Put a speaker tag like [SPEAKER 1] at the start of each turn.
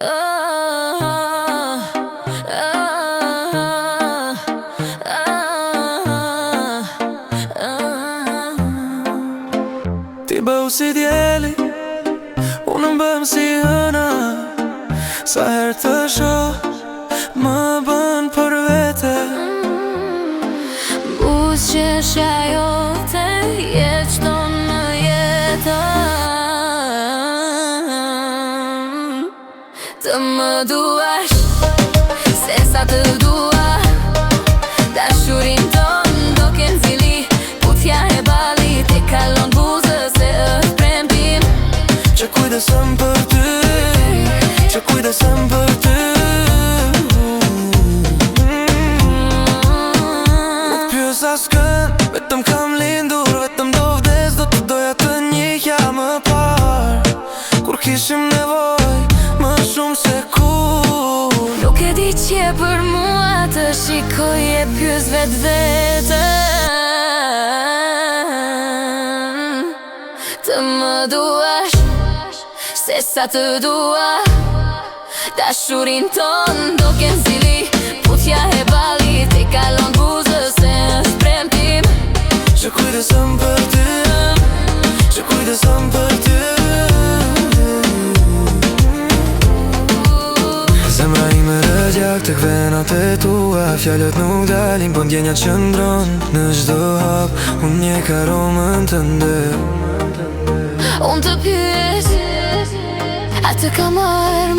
[SPEAKER 1] Ti bëu si djeli, unë bëm si hëna. Sa herë të shoh, më bën për vete.
[SPEAKER 2] Buzëqeshja jote jeton në jetën. Të më duash, se sa të dua. Dashurin ton do ken zili, putja e balit e kalon buzës e është premtim.
[SPEAKER 1] Që kujdesem për ty, që kujdesem për ty. Nuk pyes askën, vetëm kam lindur, vetëm do vdes, do të doja të njihja më par. Kur kishim nevoj, më shumë se kur.
[SPEAKER 2] Nuk e di që për mua të shikoj e pyes vetë vetën. Të më duash, se sa të dua. Dashurin ton do ken zili, putja e balit e kalon buzës e është premtim.
[SPEAKER 1] Që kujdesem për ty, që kujdesem për ty. Zemra ime rëgjak të kvenat e tua. Fjallët nuk dalin, po ndjenja qëndron në çdo hap. Unë njeh aromën tënde.
[SPEAKER 2] Unë të pyes, atë ka marrë